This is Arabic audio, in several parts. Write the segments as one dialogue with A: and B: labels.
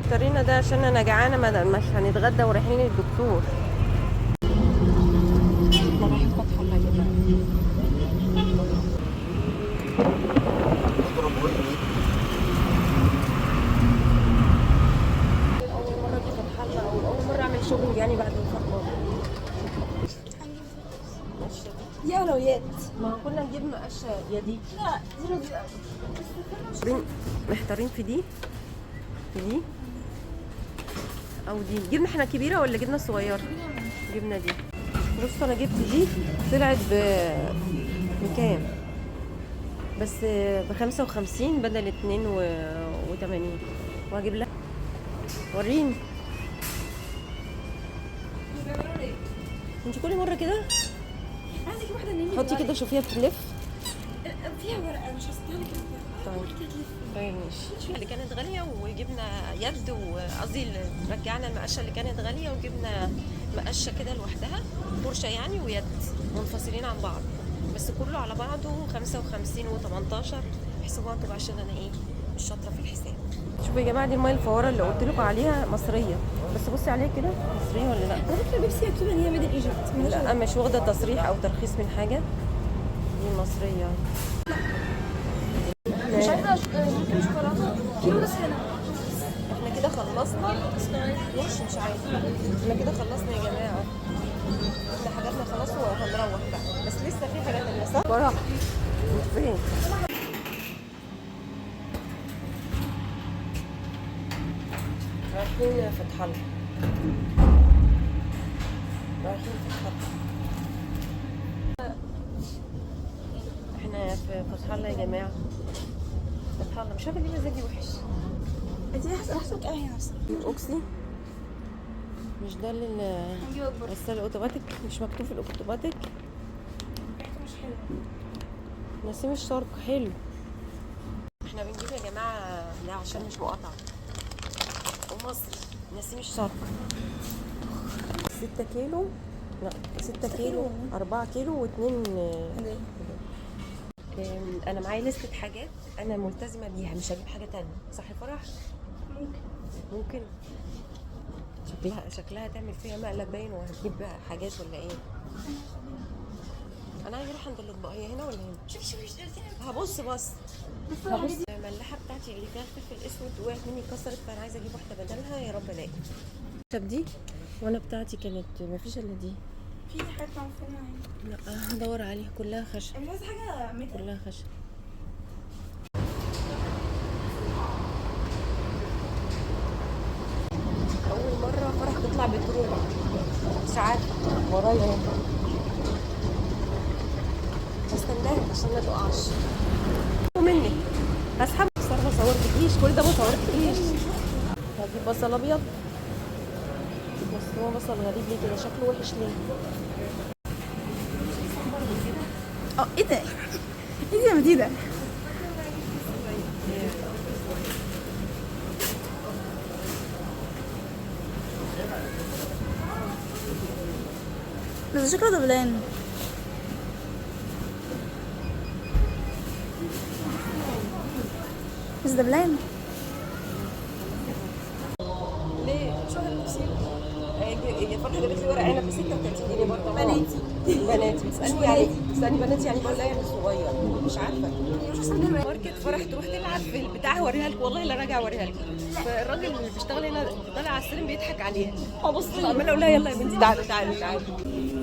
A: اشترينا ده عشان انا جعانه، مش هنتغدى ورايحين للدكتور. احنا رايحين فتح الله يا جماعه. اول مره اجي فتح الله، او اول مره اعمل شغل يعني بعد الفطار.
B: يا ولويات
A: ما كنا نجيب مقشه يا دي.
B: لا
A: محتارين في دي او دي. جبنه احنا كبيره ولا جبنه صغيره؟ جبنه دي. بص انا جبت دي طلعت بكام؟ بس ب55 بدل 82. وهجيب لها. وريني انت كل مره كده
B: عايزه اجيب واحده نيني.
A: حطي كده شوفيها بتلف.
B: فيها ورقه مش هستهلك الورقه.
A: طيب ماشي. اللي كانت غاليه وجبنا يد، وقصدي رجعنا المقشه اللي كانت غاليه وجبنا مقشه كده لوحدها، فرشه يعني ويد منفصلين عن بعض، بس كله على بعضه 55 و18. احسبوها انتوا عشان انا ايه مش شاطره في الحساب. شوفوا يا جماعه دي الميه الفواره اللي قلت لكم عليها مصريه، بس بصي عليها كده مصريه ولا لا؟
B: على فكره بيبسي مكتوبه ان هي ميد ان ايجيبت.
A: لا مش واخده تصريح او ترخيص من حاجه، دي مصريه.
B: مش عايزه ممكن شوكولاته كيلو بس هنا.
A: احنا كده خلصنا. مش عايزه. احنا كده خلصنا يا جماعه، احنا حاجاتنا خلاص وهنروح بقى، بس لسه في حاجات تانية صح؟ براحة. فين؟ رايحين فتح الله. احنا في فتح الله يا جماعه. فتح الله مش عارفه ليه مزاجي وحش.
B: انت احسن ايه هنا اصلا؟
A: الاوكسي مش ده اللي
B: هنجيب اكبر.
A: بس الاوتوماتيك مش مكتوب في الاوتوماتيك.
B: ريحته مش حلوه.
A: نسيم الشرق حلو. احنا بنجيب يا جماعه لا عشان مش مقاطعه ومصري. نسيم الشرق 6 كيلو. لا 6 كيلو 4 كيلو و2. انا معايا لستة حاجات انا ملتزمه بيها، مش هجيب حاجه تانية. صح يا فرح؟ ممكن شكلها تعمل فيها مقلب باين، وهتجيب حاجات ولا ايه؟ انا عايزه اروح عند الاطباق. هي هنا ولا هنا؟
B: شوفي
A: هبص هبص. الملاحه بتاعتي اللي فيها الفلفل الاسود وقعت مني اتكسرت، فانا عايزه اجيب واحده بدلها يا رب الاقي. طب دي وانا بتاعتي كانت مفيش الا دي.
B: في حاجات معفنه هنا.
A: لا هدور عليها كلها خشب.
B: مش عايزه حاجه ميتال.
A: كلها خشب. اول مره فرح تطلع بتروح ساعات ورايا اهي. استناها عشان ما تقعش منك. هسحب. ما صورتكيش كل ده، ما صورتكيش. هجيب بصل ابيض، بس هو بصل غريب ليه كده؟ شكله وحش ليه؟
B: ايه ده؟ ايه دي يا مديده؟ بس شكله دبلان. بس دبلان
A: ليه؟ شو هالتفسير؟ يا فرحة جابت لي ورق عنب ب 36 جنيه برضه. بناتي بتسألني بناتي يعني بقول لها يعني صغير مش عارفة. ماركت فرح تروح تلعب في البتاع. هوريها لك والله لا راجع اوريها لك. فالراجل اللي بيشتغل هنا طالع على السلم بيضحك عليها. ابص لها عماله اقول لها يلا يا بنتي تعالي.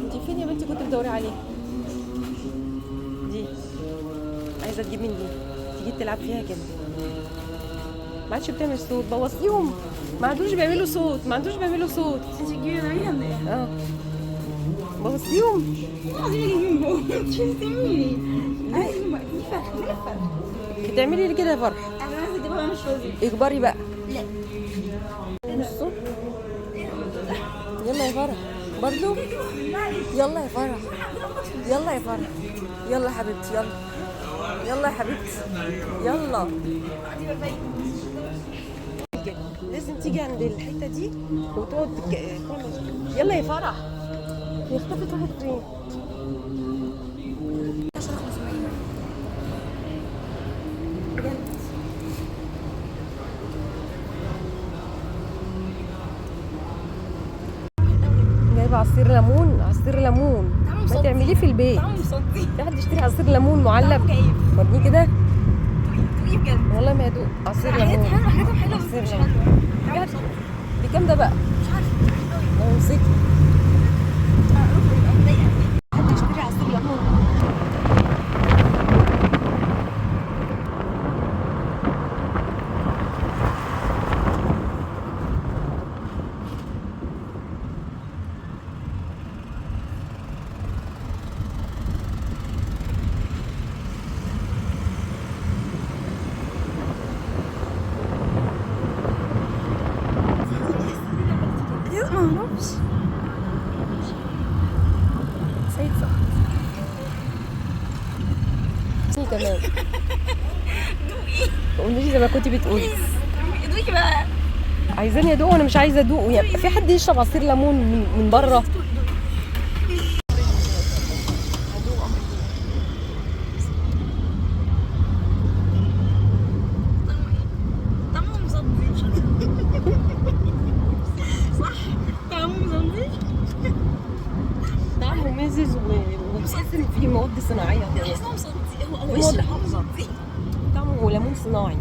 A: انت فين يا بنتي كنت بتدوري عليها؟ دي عايزه تجيب من دي تيجي تلعب فيها كده. ما عادش بتعمل صوت، بوظيهم. ما عادوش بيعملوا صوت.
B: انت تجيبي معايا ولا ايه؟
A: بوظيهم. بتعملي لي كده يا فرح؟
B: انا عايزه اجيبها مش راضيه.
A: اجبري بقى.
B: لا
A: بصوا يلا يا فرح برضو. يلا يا فرح يلا يا حبيبتي يلا يا حبيبتي يلا. لازم تيجي عند الحته دي وتقعد يلا يا فرح. هي اختفت راحت فين؟ اجيب عصير ليمون، عصير ليمون
B: طعمه
A: ما
B: مصدي.
A: تعمليه في البيت.
B: طعمه مصدي.
A: في حد يشتري عصير ليمون معلب؟
B: طعمه كيف.
A: وريني كده.
B: دوقيه بجد.
A: والله ما يدوق عصير ليمون.
B: حاجاتهم حلوه بس
A: عصير
B: مش
A: ليمون.
B: حلوه. طعمه
A: بجد؟
B: مصدي.
A: بكام ده بقى؟
B: مش عارفه قوي.
A: لو نسيت
B: يبقى مضايقه.
A: حد يشتري عصير ليمون.
B: ما اعرفش. سيد صح.
A: سني كمان. قولي زي ما كنتي بتقولي.
B: دوقي بقى.
A: عايزاني ادوق وانا مش عايزه ادوق. يعني في حد يشرب عصير ليمون من بره؟
B: طعمه مصدي. صح. طعمه مصدي.
A: طعمه مزز وبتحس ان فيه مواد صناعيه كده.
B: بحس انه مصدي. هو
A: مواد
B: وش مصدي.
A: طعمه ليمون صناعي.